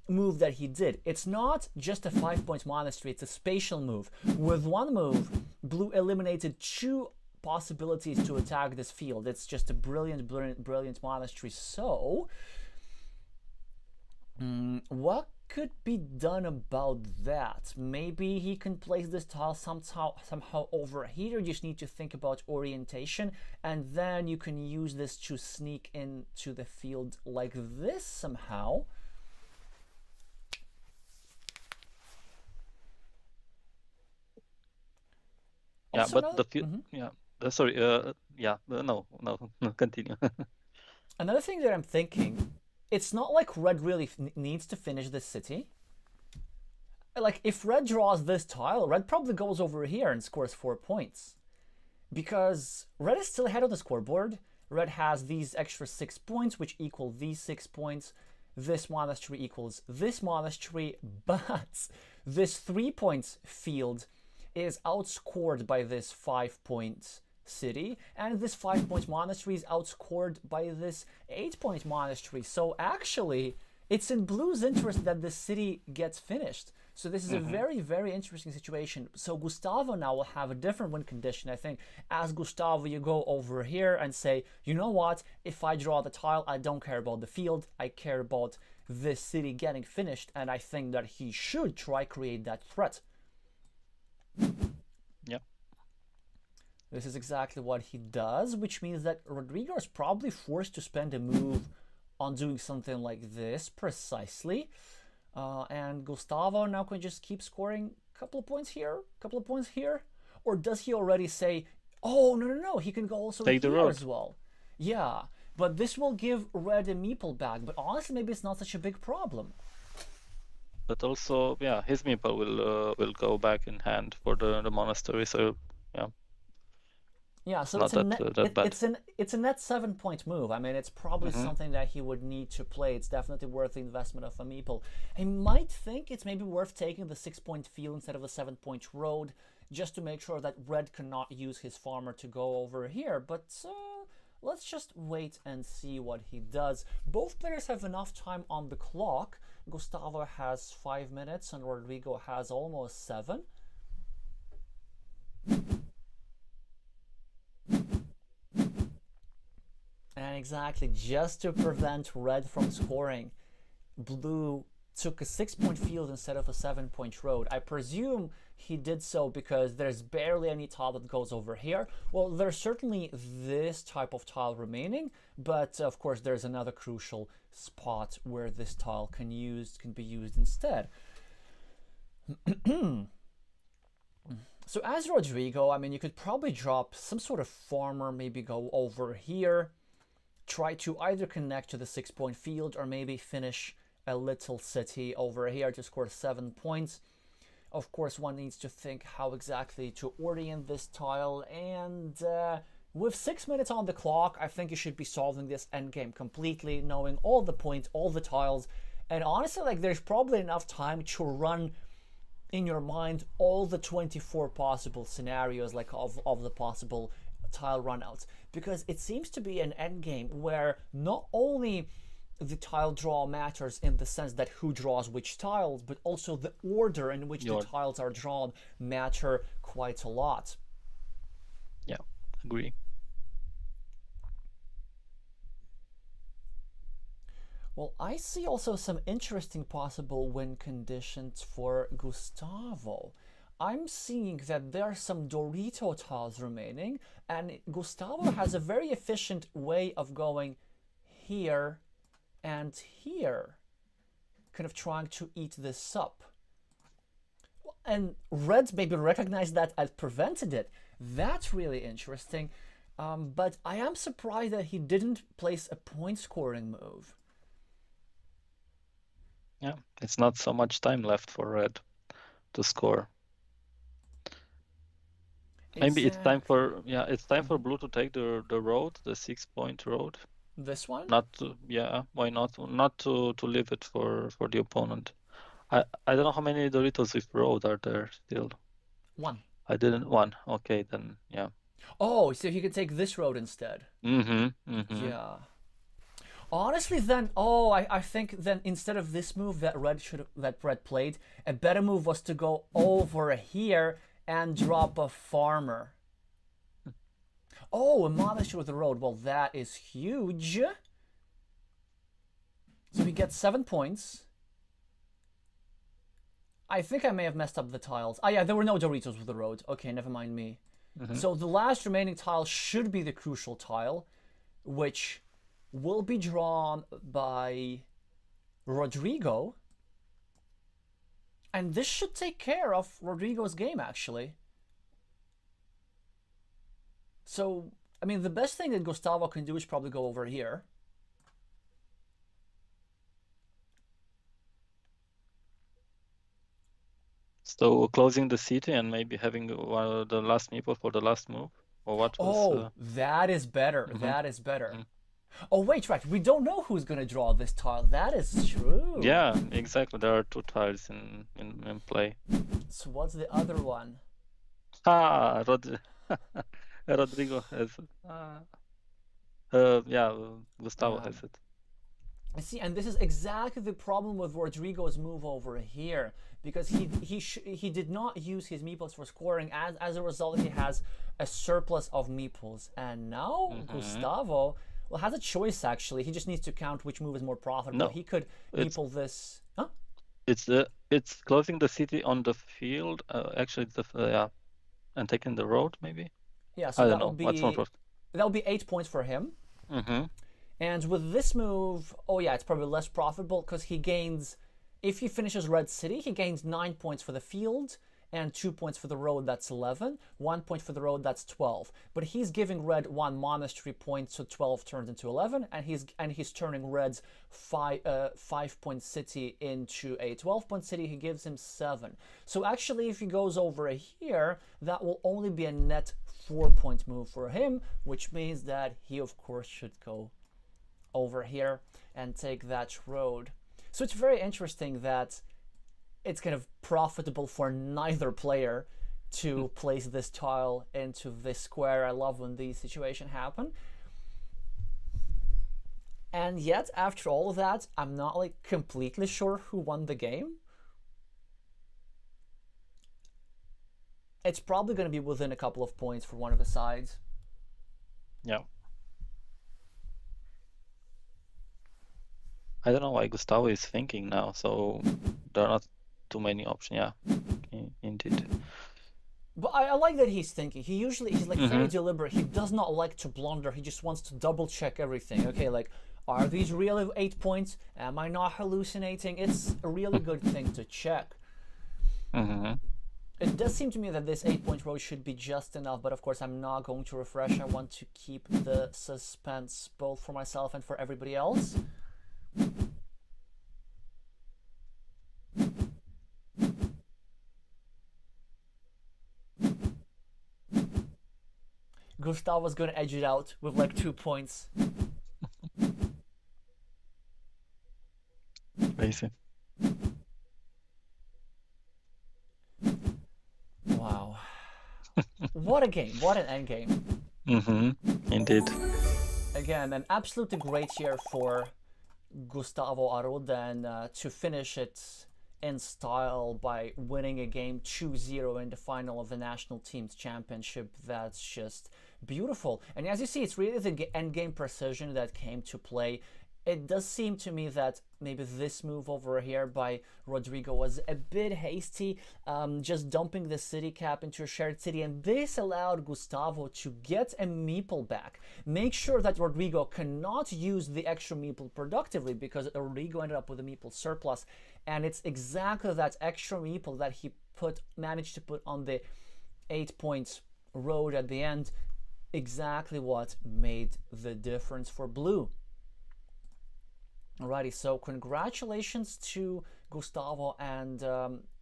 move that he did. It's not just a 5-point monastery, it's a spatial move. With one move, blue eliminated 2 possibilities to attack this field. It's just a brilliant monastery. So what could be done about that? Maybe he can place this tile somehow over here. You just need to think about orientation, and then you can use this to sneak into the field like this somehow. yeah, Also, but the field. Yeah, sorry. Yeah, no, continue. another thing that I'm thinking, it's not like red really needs to finish this city. Like, if red draws this tile, red probably goes over here and scores 4 points. Because red is still ahead on the scoreboard. Red has these extra 6 points, which equal these 6 points. This monastery equals this monastery, but this 3 points field is outscored by this 5-point city, and this 5-point monastery is outscored by this 8-point monastery. So actually, it's in blue's interest that the city gets finished. So this is a very, very interesting situation. So Gustavo now will have a different win condition, I think. As Gustavo, you go over here and say, you know what, if I draw the tile, I don't care about the field, I care about this city getting finished, and I think that he should try create that threat. Yeah. This is exactly what he does, which means that Rodrigo is probably forced to spend a move on doing something like this precisely. And Gustavo now can just keep scoring a couple of points here, a couple of points here. Or does he already say, oh, no, he can go also Take the here road as well? Yeah, but this will give red a meeple back. But honestly, maybe it's not such a big problem. But also, yeah, his meeple will go back in hand for the monastery. So yeah. Yeah, so Not it's a net 7-point move. I mean, it's probably something that he would need to play. It's definitely worth the investment of a meeple. I might think it's maybe worth taking the 6-point field instead of the 7-point road, just to make sure that red cannot use his farmer to go over here. But let's just wait and see what he does. Both players have enough time on the clock. Gustavo has 5 minutes and Rodrigo has almost 7. And exactly, just to prevent red from scoring, blue took a 6-point field instead of a 7-point road. I presume he did so because there's barely any tile that goes over here. Well, there's certainly this type of tile remaining, but of course there's another crucial spot where this tile can be used instead. So as Rodrigo, I mean, you could probably drop some sort of farmer, maybe go over here, try to either connect to the 6-point field or maybe finish a little city over here to score 7 points. Of course, one needs to think how exactly to orient this tile, and with 6 minutes on the clock, I think you should be solving this endgame completely, knowing all the points, all the tiles, and honestly, like, there's probably enough time to run in your mind all the 24 possible scenarios, like of the possible tile runouts, because it seems to be an endgame where not only the tile draw matters in the sense that who draws which tiles, but also the order in which the tiles are drawn matter quite a lot. Yeah, agree. Well, I see also some interesting possible win conditions for Gustavo. I'm seeing that there are some Dorito tiles remaining, and Gustavo has a very efficient way of going here and here. kind of trying to eat this up. And red maybe recognized that and prevented it. That's really interesting. But I am surprised that he didn't place a point scoring move. Yeah, it's not so much time left for red to score. Maybe it's time for it's time for blue to take the road, the 6-point road. This one? Not to, why not? Not to leave it for the opponent. I don't know how many Doritos with road are there still. One. I didn't one. Okay, then yeah. Oh, so he could take this road instead. Yeah. Honestly, then, I think then instead of this move that red played, a better move was to go over here and drop a farmer. Oh, a monastery with the road. Well, that is huge. So he gets 7 points. I think I may have messed up the tiles. Ah, yeah, there were no Doritos with the road. Okay, never mind me. So the last remaining tile should be the crucial tile, which will be drawn by Rodrigo. And this should take care of Rodrigo's game, actually. So, I mean, the best thing that Gustavo can do is probably go over here. So closing the city and maybe having the last meeple for the last move, or what was? That is better. That is better. Oh wait, right. We don't know who's gonna draw this tile. That is true. Yeah, exactly. There are 2 tiles in play. So what's the other one? Rodrigo has. Gustavo has it. I see, and this is exactly the problem with Rodrigo's move over here, because he did not use his meeples for scoring. As a result, he has a surplus of meeples, and now Gustavo has a choice. Actually, he just needs to count which move is more profitable. No, he could meeple this. Huh? It's closing the city on the field. Actually, and taking the road maybe. Yeah, so I don't know. What's more profitable? That'll be 8 points for him. And with this move, it's probably less profitable because he gains, if he finishes Red City, he gains 9 points for the field and 2 points for the road, that's 11. 1 point for the road, that's 12. But he's giving red 1 monastery point, so 12 turns into 11, and he's turning red's 5-point city into a 12-point city. He gives him 7. So actually, if he goes over here, that will only be a net 4-point move for him, which means that he, of course, should go over here and take that road. So it's very interesting that it's kind of profitable for neither player to place this tile into this square. I love when these situations happen. And yet, after all of that, I'm not like completely sure who won the game. It's probably going to be within a couple of points for one of the sides. Yeah. I don't know why Gustavo is thinking now, so there are not too many options. Yeah, indeed. But I like that he's thinking. He's like very deliberate. He does not like to blunder. He just wants to double check everything. Okay, like, are these really 8 points? Am I not hallucinating? It's a really good thing to check. It does seem to me that this 8-point row should be just enough, but of course I'm not going to refresh. I want to keep the suspense both for myself and for everybody else. Gustavo's gonna edge it out with like 2 points. Crazy. Wow. What a game. What an end game. Indeed. Again, an absolutely great year for Gustavo Arruda, and to finish it in style by winning a game 2-0 in the final of the National Teams Championship. That's just beautiful. And as you see, it's really the end game precision that came to play. it does seem to me that maybe this move over here by Rodrigo was a bit hasty, just dumping the city cap into a shared city, and this allowed Gustavo to get a meeple back. Make sure that Rodrigo cannot use the extra meeple productively, because Rodrigo ended up with a meeple surplus, and it's exactly that extra meeple that he managed to put on the 8-point road at the end, exactly what made the difference for blue. Alrighty, so congratulations to Gustavo and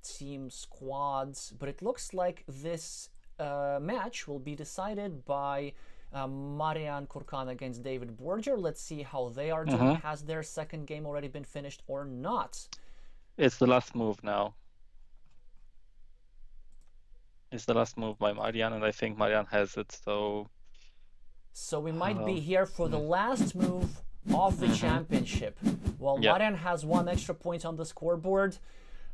team squads, but it looks like this match will be decided by Marian Curcan against David Borger. Let's see how they are doing. Has their second game already been finished or not? It's the last move now. It's the last move by Marian, and I think Marian has it, so we might be here for the last move of the championship. Well, Marian has 1 extra point on the scoreboard.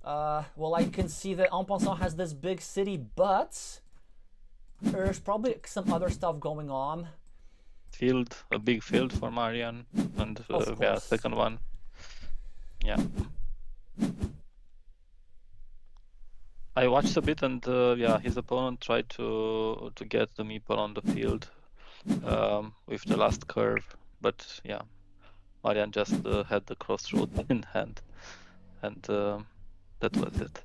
Well, I can see that Passant has this big city, but there's probably some other stuff going on. Field, a big field for Marian, and yeah, second one. Yeah. I watched a bit, and yeah, his opponent tried to get the meeple on the field with the last curve, but yeah, Marian just had the crossroad in hand, and that was it.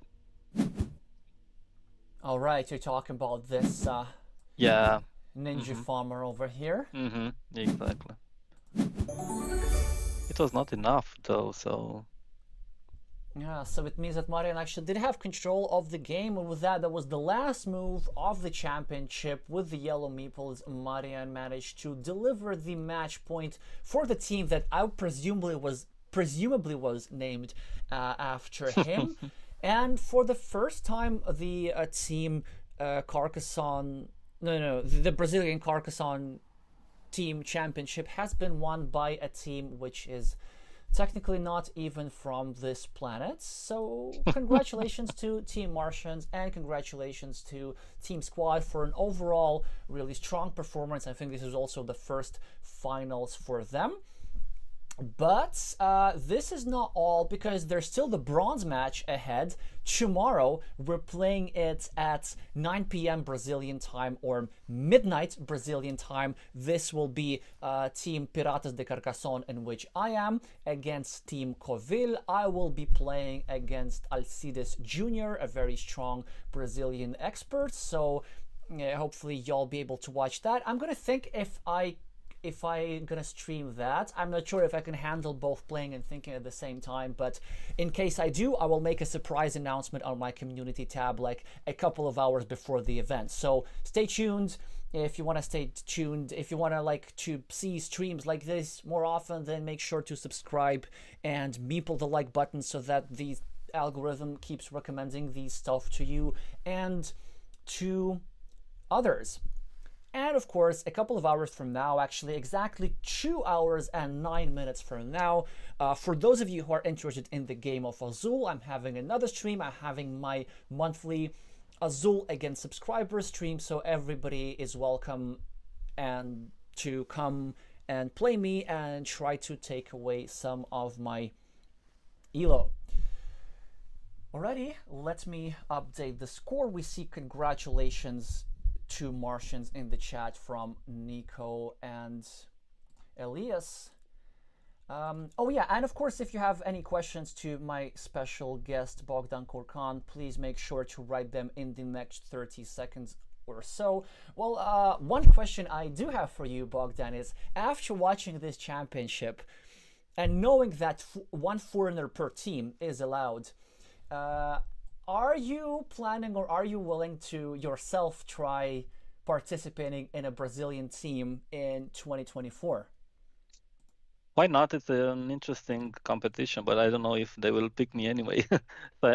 All right, you're talking about this yeah, ninja farmer over here. Exactly. It was not enough though, so yeah, so it means that Marian actually did have control of the game, and with that, that was the last move of the championship. With the yellow meeples, Marian managed to deliver the match point for the team that presumably was named after him. And for the first time, the team Carcassonne, the Brazilian Carcassonne Team Championship has been won by a team which is technically not even from this planet. So congratulations to Team Martians, and congratulations to Team Squad for an overall really strong performance. I think this is also the first finals for them. But this is not all, because there's still the bronze match ahead. Tomorrow, we're playing it at 9 p.m. Brazilian time, or midnight Brazilian time. This will be Team Piratas de Carcassonne, in which I am, against Team Covil. I will be playing against Alcides Jr., a very strong Brazilian expert. So hopefully y'all be able to watch that. I'm going to think if I'm gonna stream that. I'm not sure if I can handle both playing and thinking at the same time, but in case I do, I will make a surprise announcement on my community tab like a couple of hours before the event. So stay tuned if you want to stay tuned. If you want to see streams like this more often, then make sure to subscribe and meeple the like button so that the algorithm keeps recommending these stuff to you and to others. And of course, a couple of hours from now, actually exactly 2 hours and 9 minutes from now, for those of you who are interested in the game of Azul, I'm having another stream. I'm having my monthly Azul against subscribers stream, so everybody is welcome and to come and play me and try to take away some of my elo. Alrighty, let me update the score. We see congratulations to Martians in the chat from Nico and Elias. Oh yeah, and of course, if you have any questions to my special guest Bogdan Curcan, please make sure to write them in the next 30 seconds or so. Well, one question I do have for you, Bogdan, is after watching this championship and knowing that one foreigner per team is allowed, are you planning, or are you willing to yourself try participating in a Brazilian team in 2024? Why not? It's an interesting competition, but I don't know if they will pick me anyway.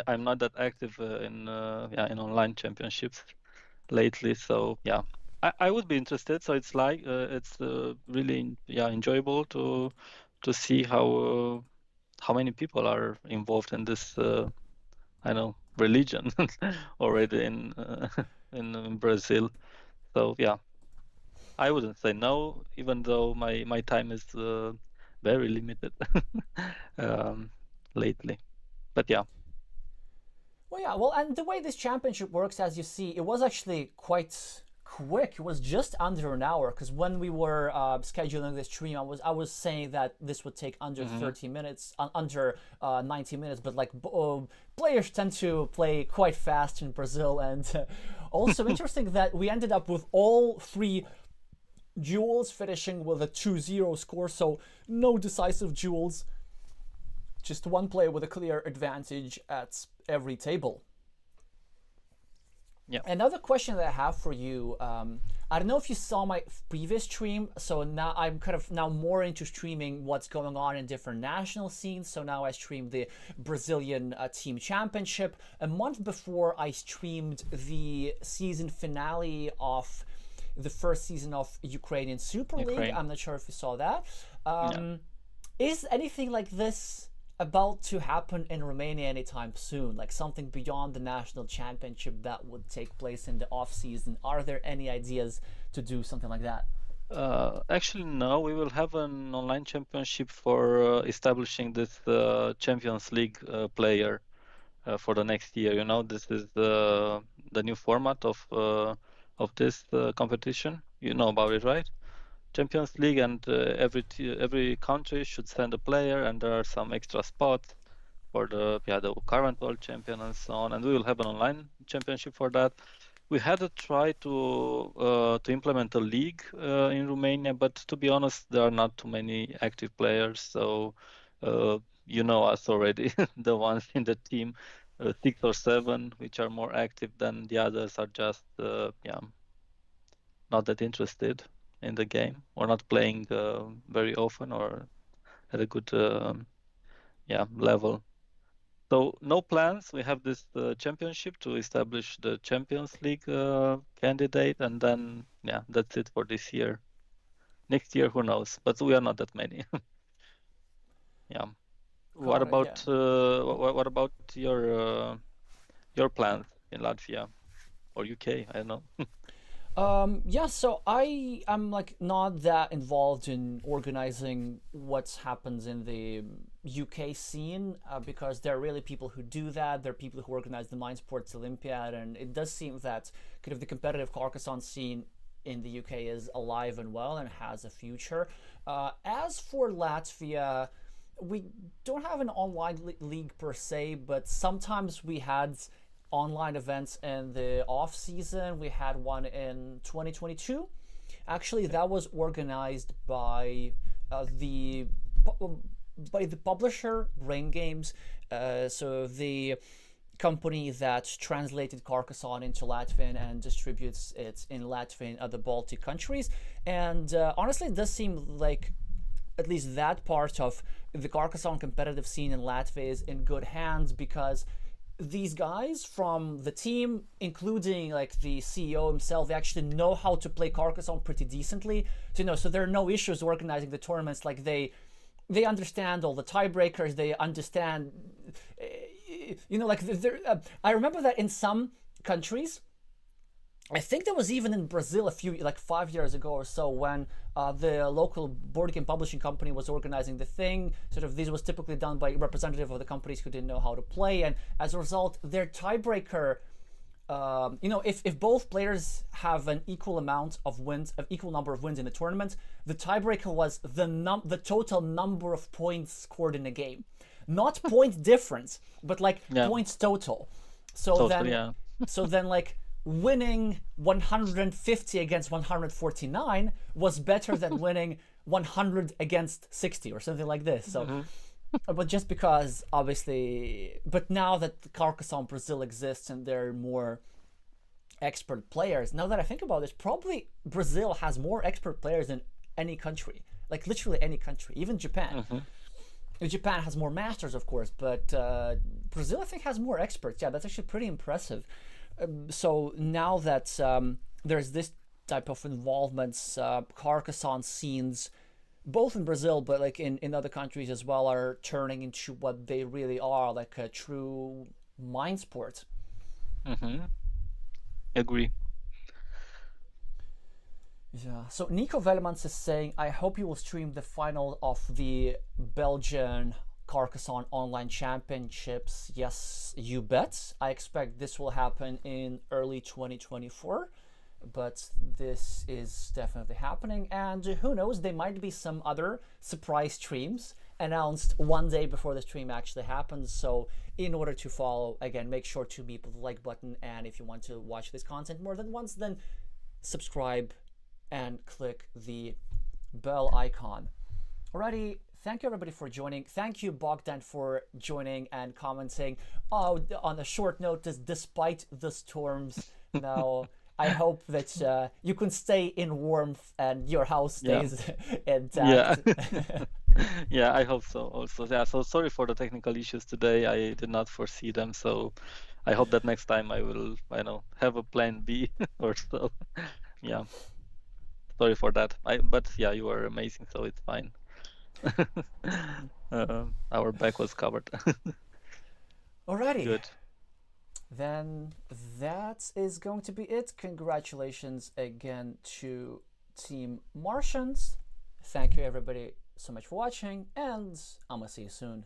I'm not that active in online championships lately, so yeah, I would be interested. So it's like it's really enjoyable to see how many people are involved in this religion already in Brazil. So yeah, I wouldn't say no, even though my time is very limited lately. But yeah. Well, yeah, well, and the way this championship works, as you see, it was actually quite quick. It was just under an hour, because when we were scheduling this stream, I was saying that this would take under 30 minutes, under 90 minutes, but like players tend to play quite fast in Brazil, and also interesting that we ended up with all three duels finishing with a 2-0 score, so no decisive duels. Just one player with a clear advantage at every table. Yeah. Another question that I have for you, I don't know if you saw my previous stream, so now I'm kind of now more into streaming what's going on in different national scenes. So now I stream the Brazilian Team Championship. A month before, I streamed the season finale of the first season of Ukrainian Super League. I'm not sure if you saw that. Is anything like this about to happen in Romania anytime soon, like something beyond the national championship that would take place in the off season? Are there any ideas to do something like that? Actually, no. We will have an online championship for establishing this Champions League player for the next year. You know, this is the new format of this competition. You know about it, right? Champions League, and every country should send a player, and there are some extra spots for the current world champion and so on. And we will have an online championship for that. We had a try to implement a league in Romania, but to be honest, there are not too many active players. So you know us already, the ones in the team, 6 or 7, which are more active than the others, are just not that interested in the game, or not playing very often, or at a good level. So no plans. We have this championship to establish the Champions League candidate, and then that's it for this year. Next year, who knows? But we are not that many. Yeah. What about what about your plans in Latvia or UK? I don't know. Yeah, so I am like not that involved in organizing what happens in the UK scene, because there are really people who do that. There are people who organize the Mind Sports Olympiad, and it does seem that kind of the competitive Carcassonne scene in the UK is alive and well and has a future. As for Latvia, we don't have an online league per se, but sometimes we had online events in the off season. We had one in 2022. Actually, that was organized by the publisher Brain Games, so the company that translated Carcassonne into Latvian and distributes it in Latvian and other Baltic countries. And honestly, it does seem like at least that part of the Carcassonne competitive scene in Latvia is in good hands, because these guys from the team, including like the CEO himself, they actually know how to play Carcassonne pretty decently. So there are no issues organizing the tournaments. Like they understand all the tiebreakers. They understand, like I remember that in some countries, I think that was even in Brazil 5 years ago or so, when the local board game publishing company was organizing the thing. Sort of this was typically done by a representative of the companies who didn't know how to play, and as a result, their tiebreaker, if both players have an equal amount of wins, an equal number of wins in the tournament, the tiebreaker was the total number of points scored in a game, not point difference, but like points total. So then like winning 150 against 149 was better than winning 100 against 60 or something like this. So, but just because obviously, but now that Carcassonne Brazil exists and there are more expert players, now that I think about it, probably Brazil has more expert players than any country, like literally any country, even Japan. Japan has more masters, of course, but Brazil, I think, has more experts. Yeah, that's actually pretty impressive. So now that there's this type of involvements, Carcassonne scenes, both in Brazil but like in other countries as well, are turning into what they really are, like a true mind sport. Agree. Yeah. So Nico Vellemans is saying, I hope you will stream the final of the Belgian Carcassonne Online Championships. Yes, you bet. I expect this will happen in early 2024, but this is definitely happening. And who knows, there might be some other surprise streams announced one day before the stream actually happens. So in order to follow, again, make sure to beat the like button. And if you want to watch this content more than once, then subscribe and click the bell icon. Alrighty, thank you everybody for joining. Thank you Bogdan for joining and commenting. Oh, on a short notice, despite the storms. Now, I hope that you can stay in warmth and your house stays intact. Yeah. Yeah, I hope so also. Yeah, so sorry for the technical issues today. I did not foresee them, so I hope that next time I will, have a plan B or so. Yeah. Sorry for that. But yeah, you are amazing, so it's fine. Our back was covered. Alrighty. Good. Then that is going to be it. Congratulations again to Team Martians. Thank you everybody so much for watching, and I'm gonna see you soon.